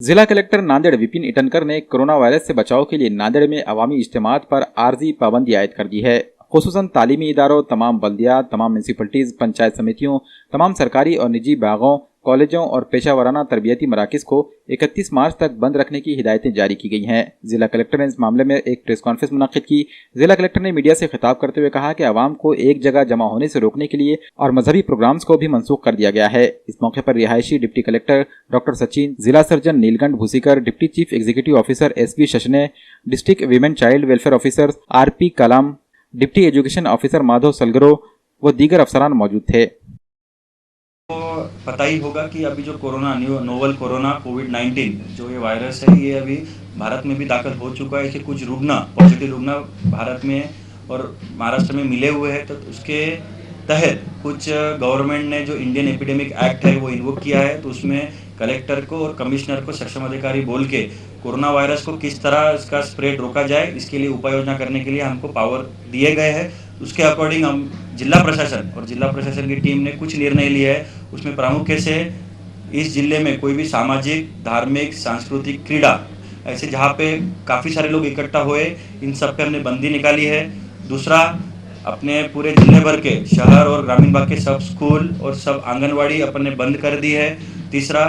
जिला कलेक्टर नांदेड़ विपिन इटनकर ने corona virus से बचाव के लिए नांदेड़ में अवामी इज्तिमात पर आर्जी पाबंदी आयद कर दी है। खुसूसन तालीमी इदारों, तमाम बल्दियात, तमाम म्यूनसिपलिटीज, पंचायत समितियों, तमाम सरकारी और निजी बागों, कॉलेजों और पेशा वराना तरबियती मराकज को 31 मार्च तक बंद रखने की हिदायतें जारी की गई हैं। जिला कलेक्टर ने इस मामले में एक प्रेस कॉन्फ्रेंस मुनक्किद की। जिला कलेक्टर ने मीडिया से खिताब करते हुए कहा कि आवाम को एक जगह जमा होने से रोकने के लिए और मजहबी प्रोग्राम्स को भी मनसूख कर दिया गया है। इस मौके पर रिहायशी डिप्टी कलेक्टर डॉक्टर सचिन, जिला surgeon Neelkanth Bhusikar, deputy chief executive officer S B Shashne, district women child welfare officer R P Kalam, deputy education officer Madhav Salgaro व दीगर अफसरान मौजूद थे। तो पता ही होगा कि अभी जो नोवल कोरोना कोविड-19 जो ये वायरस है, ये अभी भारत में भी दाखिल हो चुका है। इसके कुछ पॉजिटिव रुग्ण भारत में और महाराष्ट्र में मिले हुए हैं। तो उसके तहत कुछ गवर्नमेंट ने जो इंडियन एपिडेमिक एक्ट है वो इन्वोक किया है। तो उसमें कलेक्टर को और कमिश्नर को सक्षम अधिकारी बोल के कोरोना वायरस को किस तरह इसका स्प्रेड रोका जाए, इसके लिए उपाय योजना करने के लिए हमको पावर दिए गए हैं। उसके अकॉर्डिंग हम जिला प्रशासन की टीम ने कुछ निर्णय लिए है। उसमें प्रामुख्य से इस जिले में कोई भी सामाजिक, धार्मिक, सांस्कृतिक, क्रीड़ा ऐसे जहाँ पे काफ़ी सारे लोग इकट्ठा हुए, इन सब पे हमने बंदी निकाली है। दूसरा, अपने पूरे जिले भर के शहर और ग्रामीण भाग के सब स्कूल और सब आंगनवाड़ी अपन ने बंद कर दी है। तीसरा,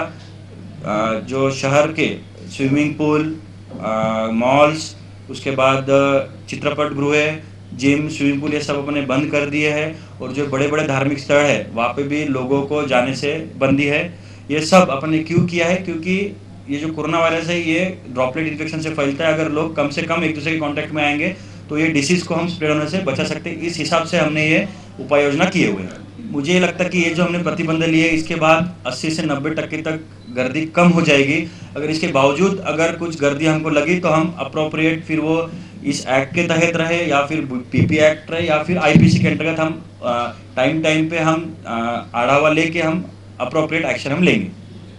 जो शहर के स्विमिंग पूल, मॉल्स, उसके बाद चित्रपट गृह, जिम, स्विमिंग पूल, ये सब अपने बंद कर दिए हैं। और जो बड़े बड़े धार्मिक स्थल है वहाँ पे भी लोगों को जाने से बंदी है। ये सब अपने क्यों किया है? क्योंकि ये जो कोरोना वायरस है ये ड्रॉपलेट इन्फेक्शन से फैलता है। अगर लोग कम से कम एक दूसरे के कांटेक्ट में आएंगे तो ये डिसीज को हम स्प्रेड होने से बचा सकते हैं। इस हिसाब से हमने ये उपाय योजना किए हुए हैं। मुझे ये लगता है कि ये जो हमने प्रतिबंध लिए इसके बाद 80 से 90% तक गर्दी कम हो जाएगी। अगर इसके बावजूद अगर कुछ गर्दी हमको लगी तो हम अप्रोप्रिएट फिर वो इस एक्ट के तहत रहे या फिर पीपी एक्ट रहे या फिर आईपीसी के अंतर्गत हम टाइम पे हम आढ़ावा लेके हम अप्रोप्रिएट एक्शन हम लेंगे।